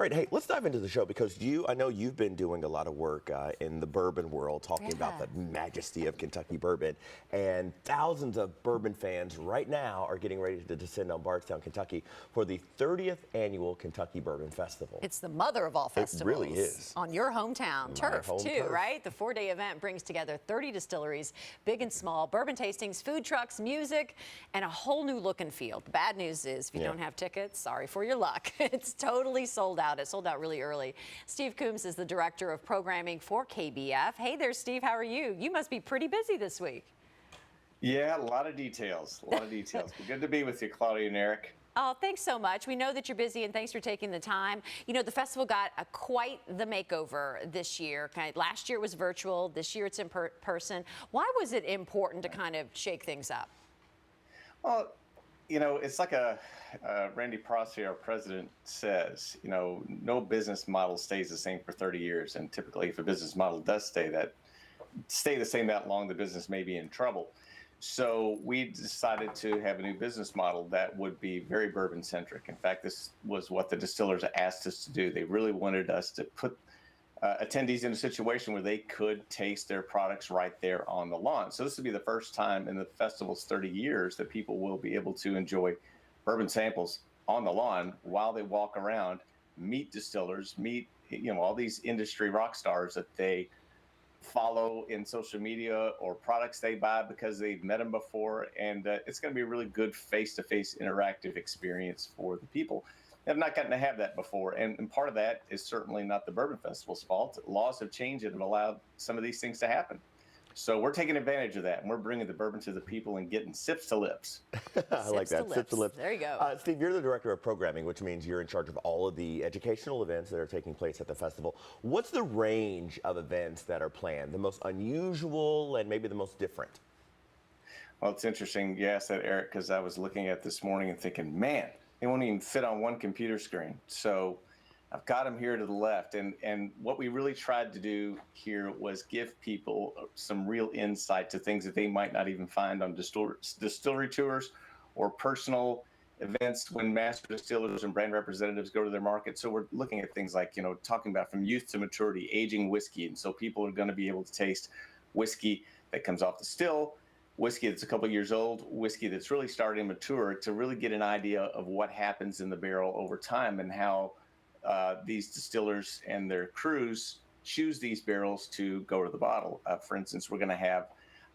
All right, hey, let's dive into the show because I know you've been doing a lot of work in the bourbon world, talking about the majesty of Kentucky bourbon, and thousands of bourbon fans right now are getting ready to descend on Bardstown, Kentucky for the 30th annual Kentucky Bourbon Festival. It's the mother of all festivals. It really is. On your hometown turf, too, right? The 4-day event brings together 30 distilleries, big and small, bourbon tastings, food trucks, music, and a whole new look and feel. The bad news is if you don't have tickets, sorry for your luck. It's totally sold out. It sold out really early. Steve Coombs is the director of programming for KBF. Hey there, Steve. How are you? You must be pretty busy this week. Yeah, a lot of details. But good to be with you, Claudia and Eric. Oh, thanks so much. We know that you're busy, and thanks for taking the time. You know, the festival got quite the makeover this year. Last year it was virtual. This year it's in person. Why was it important to kind of shake things up? Well, you know, it's like Randy Prosser, our president, says, you know, no business model stays the same for 30 years. And typically, if a business model does stay the same that long, the business may be in trouble. So we decided to have a new business model that would be very bourbon centric. In fact, this was what the distillers asked us to do. They really wanted us to put attendees in a situation where they could taste their products right there on the lawn. So this will be the first time in the festival's 30 years that people will be able to enjoy bourbon samples on the lawn while they walk around, meet distillers, meet, you know, all these industry rock stars that they follow in social media or products they buy because they've met them before. And it's going to be a really good face-to-face interactive experience for the people. I've not gotten to have that before. And part of that is certainly not the Bourbon Festival's fault. Laws have changed and have allowed some of these things to happen. So we're taking advantage of that, and we're bringing the bourbon to the people and getting sips to lips. I like that, sips to lips. There you go. Steve, you're the director of programming, which means you're in charge of all of the educational events that are taking place at the festival. What's the range of events that are planned, the most unusual and maybe the most different? Well, it's interesting you asked that, Eric, because I was looking at this morning and thinking, man, they won't even fit on one computer screen. So I've got them here to the left. And what we really tried to do here was give people some real insight to things that they might not even find on distillery tours or personal events when master distillers and brand representatives go to their market. So we're looking at things like, you know, talking about from youth to maturity, aging whiskey. And so people are going to be able to taste whiskey that comes off the still, whiskey that's a couple years old, whiskey that's really starting to mature, to really get an idea of what happens in the barrel over time and how these distillers and their crews choose these barrels to go to the bottle. For instance, we're going to have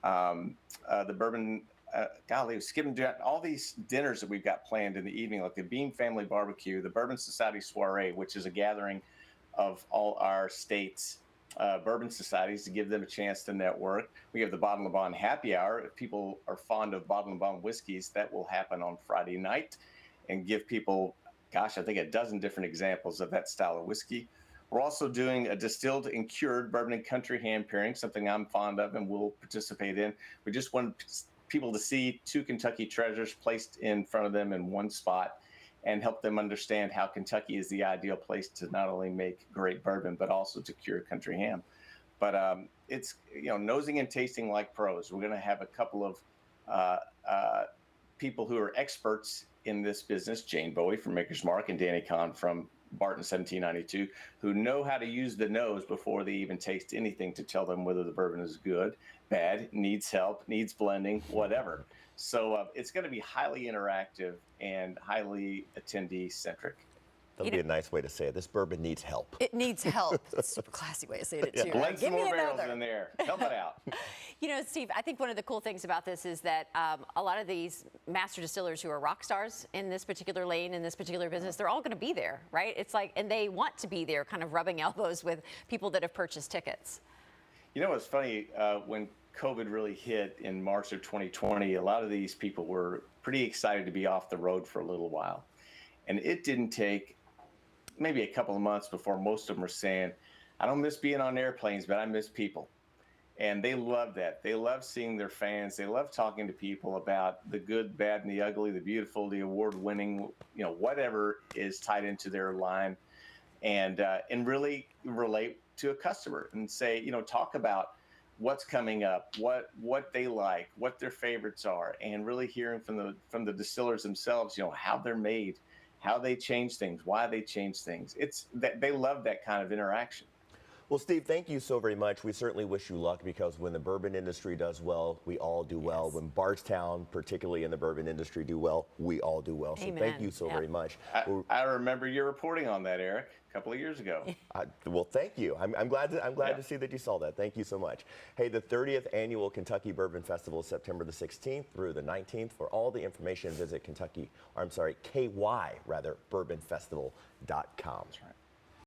the bourbon, skipping down all these dinners that we've got planned in the evening, like the Beam Family Barbecue, the Bourbon Society Soiree, which is a gathering of all our states' bourbon societies to give them a chance to network. We have the Bottle and Bond Happy Hour. If people are fond of Bottle and Bond whiskeys, that will happen on Friday night and give people, gosh, I think a dozen different examples of that style of whiskey. We're also doing a distilled and cured bourbon and country hand pairing, something I'm fond of and will participate in. We just want people to see two Kentucky treasures placed in front of them in one spot and help them understand how Kentucky is the ideal place to not only make great bourbon, but also to cure country ham. But it's, you know, nosing and tasting like pros. We're going to have a couple of people who are experts in this business, Jane Bowie from Maker's Mark and Danny Kahn from Barton 1792, who know how to use the nose before they even taste anything to tell them whether the bourbon is good, bad, needs help, needs blending, whatever. So it's going to be highly interactive and highly attendee-centric. That would be a nice way to say it. This bourbon needs help. It needs help. That's a super classy way to say it, too. Blend some more barrels in there. Help it out. You know, Steve, I think one of the cool things about this is that a lot of these master distillers who are rock stars in this particular lane, in this particular business, they're all going to be there, right? It's like, and they want to be there, kind of rubbing elbows with people that have purchased tickets. You know, it's funny, when COVID really hit in March of 2020, a lot of these people were pretty excited to be off the road for a little while. And it didn't take maybe a couple of months before most of them were saying, I don't miss being on airplanes, but I miss people. And they love that. They love seeing their fans. They love talking to people about the good, bad, and the ugly, the beautiful, the award-winning, you know, whatever is tied into their line, and really relate to a customer and say, you know, talk about what's coming up, what they like, what their favorites are, and really hearing from the distillers themselves, you know, how they're made how they change things, why they change things. It's that they love that kind of interaction. Well, Steve, thank you so very much. We certainly wish you luck, because when the bourbon industry does well, we all do well. Yes. When Bardstown, particularly in the bourbon industry, do well, we all do well. So Amen. thank you so very much. I remember your reporting on that, Eric, a couple of years ago. Well, thank you. I'm glad to see that you saw that. Thank you so much. Hey, the 30th annual Kentucky Bourbon Festival is September the 16th through the 19th. For all the information, visit KY bourbonfestival.com. That's right.